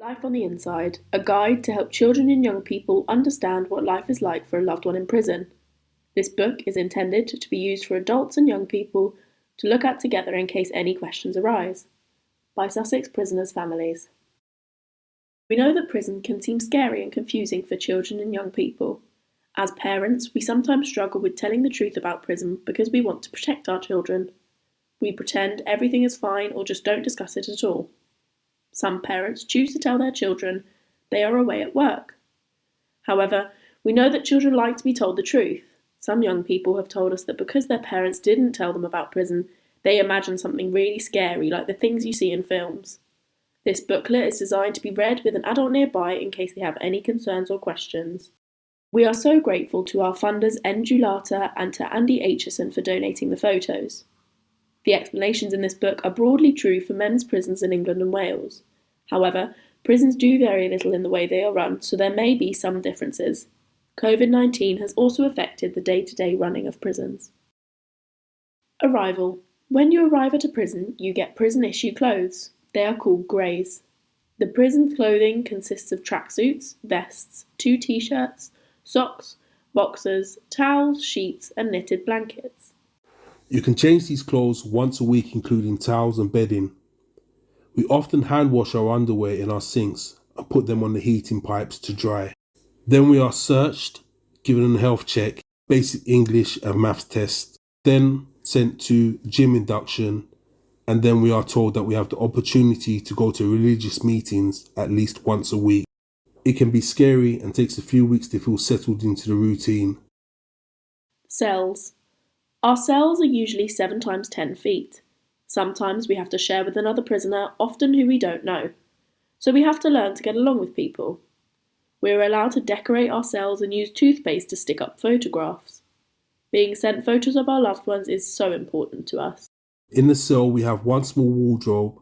Life on the Inside, a guide to help children and young people understand what life is like for a loved one in prison. This book is intended to be used for adults and young people to look at together in case any questions arise. By Sussex Prisoners Families. We know that prison can seem scary and confusing for children and young people. As parents, we sometimes struggle with telling the truth about prison because we want to protect our children. We pretend everything is fine or just don't discuss it at all. Some parents choose to tell their children they are away at work. However, we know that children like to be told the truth. Some young people have told us that because their parents didn't tell them about prison, they imagine something really scary like the things you see in films. This booklet is designed to be read with an adult nearby in case they have any concerns or questions. We are so grateful to our funders Enjoolata and to Andy Aitchison for donating the photos. The explanations in this book are broadly true for men's prisons in England and Wales. However, prisons do vary a little in the way they are run, so there may be some differences. COVID-19 has also affected the day-to-day running of prisons. Arrival. When you arrive at a prison, you get prison-issue clothes. They are called greys. The prison clothing consists of tracksuits, vests, 2 t-shirts, socks, boxers, towels, sheets, and knitted blankets. You can change these clothes once a week, including towels and bedding. We often hand wash our underwear in our sinks and put them on the heating pipes to dry. Then we are searched, given a health check, basic English and maths tests, then sent to gym induction, and then we are told that we have the opportunity to go to religious meetings at least once a week. It can be scary and takes a few weeks to feel settled into the routine. Cells. Our cells are usually 7 times 10 feet. Sometimes we have to share with another prisoner, often who we don't know. So we have to learn to get along with people. We are allowed to decorate our cells and use toothpaste to stick up photographs. Being sent photos of our loved ones is so important to us. In the cell we have 1 small wardrobe,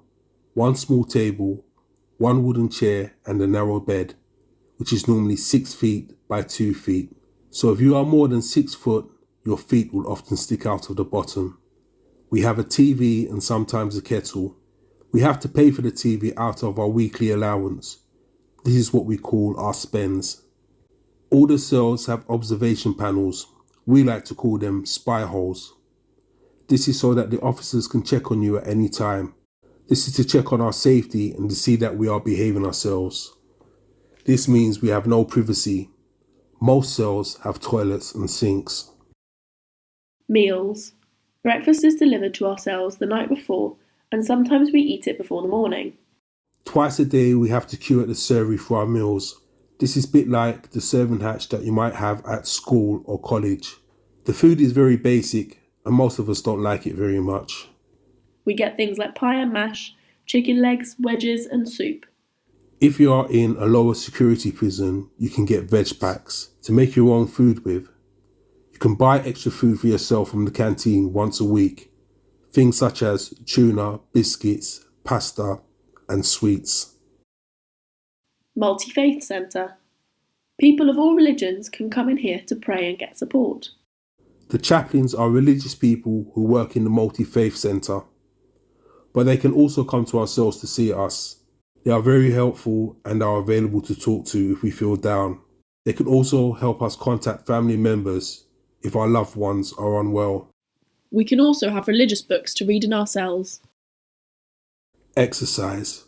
1 small table, 1 wooden chair and a narrow bed, which is normally 6 feet by 2 feet. So if you are more than 6 foot, your feet will often stick out of the bottom. We have a TV and sometimes a kettle. We have to pay for the TV out of our weekly allowance. This is what we call our spends. All the cells have observation panels. We like to call them spy holes. This is so that the officers can check on you at any time. This is to check on our safety and to see that we are behaving ourselves. This means we have no privacy. Most cells have toilets and sinks. Meals. Breakfast is delivered to our cells the night before, and sometimes we eat it before the morning. Twice a day we have to queue at the servery for our meals. This is a bit like the serving hatch that you might have at school or college. The food is very basic and most of us don't like it very much. We get things like pie and mash, chicken legs, wedges and soup. If you are in a lower security prison, you can get veg packs to make your own food with. You can buy extra food for yourself from the canteen once a week. Things such as tuna, biscuits, pasta and sweets. Multi-faith centre. People of all religions can come in here to pray and get support. The chaplains are religious people who work in the multi-faith centre, but they can also come to our cells to see us. They are very helpful and are available to talk to if we feel down. They can also help us contact family members if our loved ones are unwell. We can also have religious books to read in our cells. Exercise.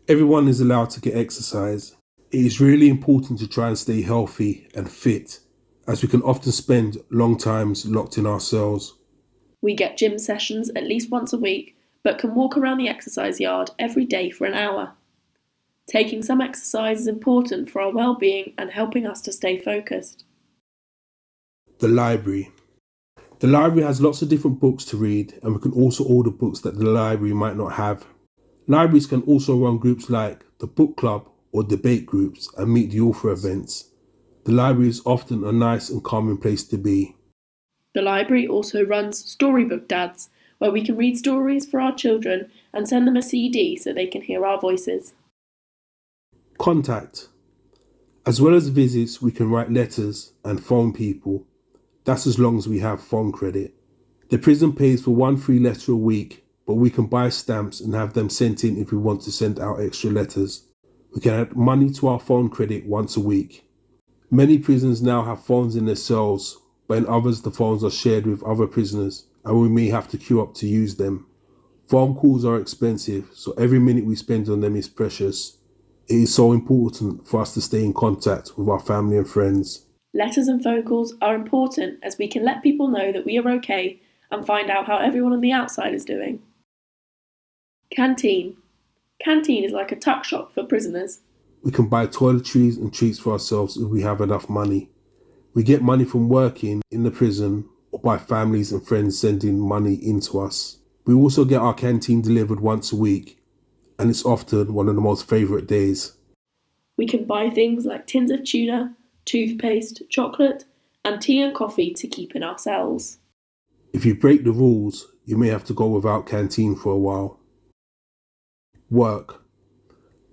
Everyone is allowed to get exercise. It is really important to try and stay healthy and fit, as we can often spend long times locked in our cells. We get gym sessions at least once a week, but can walk around the exercise yard every day for an hour. Taking some exercise is important for our well-being and helping us to stay focused. The library. The library has lots of different books to read, and we can also order books that the library might not have. Libraries can also run groups like the book club or debate groups and meet the author events. The library is often a nice and calming place to be. The library also runs storybook dads, where we can read stories for our children and send them a CD so they can hear our voices. Contact. As well as visits, we can write letters and phone people. That's as long as we have phone credit. The prison pays for 1 free letter a week, but we can buy stamps and have them sent in if we want to send out extra letters. We can add money to our phone credit once a week. Many prisons now have phones in their cells, but in others the phones are shared with other prisoners and we may have to queue up to use them. Phone calls are expensive, so every minute we spend on them is precious. It is so important for us to stay in contact with our family and friends. Letters and phone calls are important as we can let people know that we are okay and find out how everyone on the outside is doing. Canteen. Canteen is like a tuck shop for prisoners. We can buy toiletries and treats for ourselves if we have enough money. We get money from working in the prison or by families and friends sending money into us. We also get our canteen delivered once a week, and it's often one of the most favourite days. We can buy things like tins of tuna, toothpaste, chocolate, and tea and coffee to keep in our cells. If you break the rules, you may have to go without canteen for a while. Work.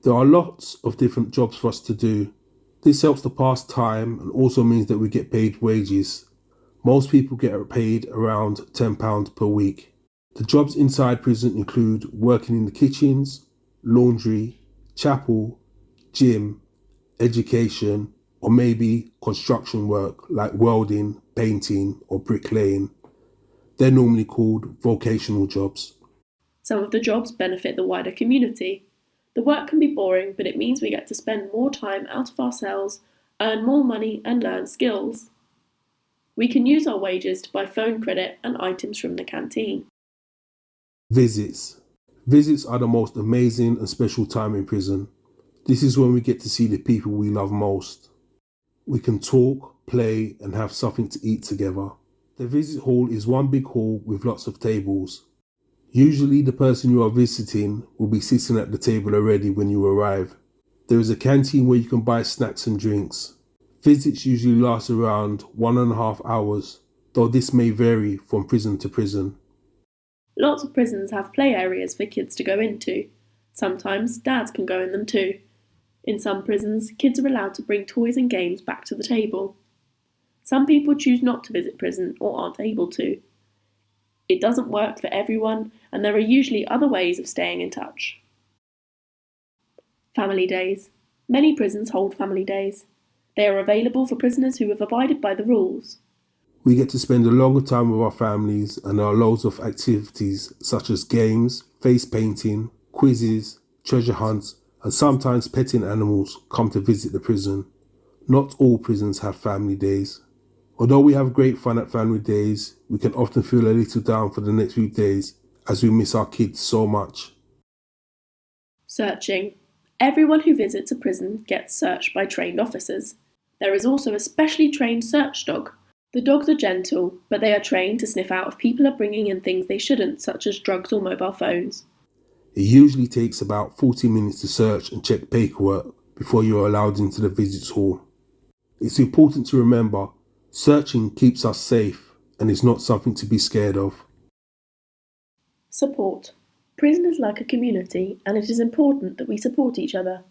There are lots of different jobs for us to do. This helps to pass time and also means that we get paid wages. Most people get paid around £10 per week. The jobs inside prison include working in the kitchens, laundry, chapel, gym, education, or maybe construction work like welding, painting, or bricklaying. They're normally called vocational jobs. Some of the jobs benefit the wider community. The work can be boring, but it means we get to spend more time out of our cells, earn more money, and learn skills. We can use our wages to buy phone credit and items from the canteen. Visits. Visits are the most amazing and special time in prison. This is when we get to see the people we love most. We can talk, play, and have something to eat together. The visit hall is one big hall with lots of tables. Usually the person you are visiting will be sitting at the table already when you arrive. There is a canteen where you can buy snacks and drinks. Visits usually last around 1.5 hours, though this may vary from prison to prison. Lots of prisons have play areas for kids to go into. Sometimes dads can go in them too. In some prisons, kids are allowed to bring toys and games back to the table. Some people choose not to visit prison or aren't able to. It doesn't work for everyone, and there are usually other ways of staying in touch. Family days. Many prisons hold family days. They are available for prisoners who have abided by the rules. We get to spend a longer time with our families, and there are loads of activities such as games, face painting, quizzes, treasure hunts, and sometimes petting animals come to visit the prison. Not all prisons have family days. Although we have great fun at family days, we can often feel a little down for the next few days as we miss our kids so much. Searching. Everyone who visits a prison gets searched by trained officers. There is also a specially trained search dog. The dogs are gentle, but they are trained to sniff out if people are bringing in things they shouldn't, such as drugs or mobile phones. It usually takes about 40 minutes to search and check paperwork before you are allowed into the visits hall. It's important to remember, searching keeps us safe and is not something to be scared of. Support. Prison is like a community, and it is important that we support each other.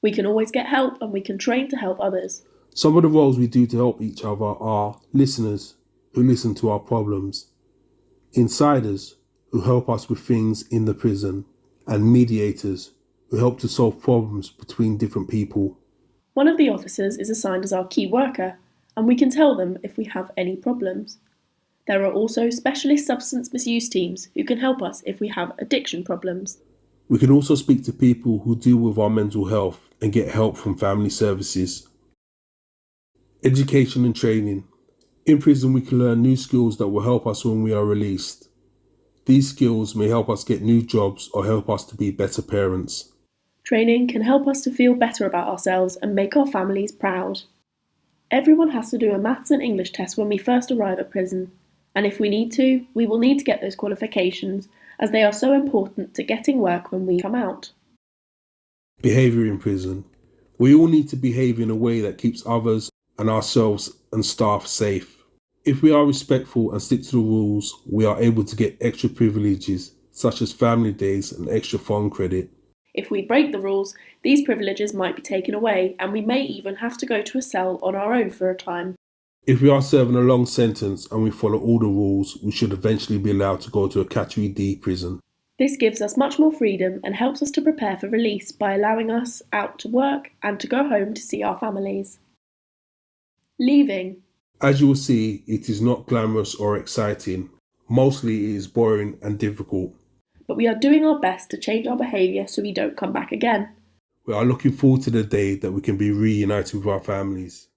We can always get help, and we can train to help others. Some of the roles we do to help each other are listeners who listen to our problems, insiders who help us with things in the prison, and mediators who help to solve problems between different people. One of the officers is assigned as our key worker, and we can tell them if we have any problems. There are also specialist substance misuse teams who can help us if we have addiction problems. We can also speak to people who deal with our mental health and get help from family services. Education and training. In prison, we can learn new skills that will help us when we are released. These skills may help us get new jobs or help us to be better parents. Training can help us to feel better about ourselves and make our families proud. Everyone has to do a maths and English test when we first arrive at prison, and if we need to, we will need to get those qualifications as they are so important to getting work when we come out. Behaviour in prison. We all need to behave in a way that keeps others and ourselves and staff safe. If we are respectful and stick to the rules, we are able to get extra privileges such as family days and extra phone credit. If we break the rules, these privileges might be taken away, and we may even have to go to a cell on our own for a time. If we are serving a long sentence and we follow all the rules, we should eventually be allowed to go to a Category D prison. This gives us much more freedom and helps us to prepare for release by allowing us out to work and to go home to see our families. Leaving. As you will see, it is not glamorous or exciting. Mostly it is boring and difficult. But we are doing our best to change our behaviour so we don't come back again. We are looking forward to the day that we can be reunited with our families.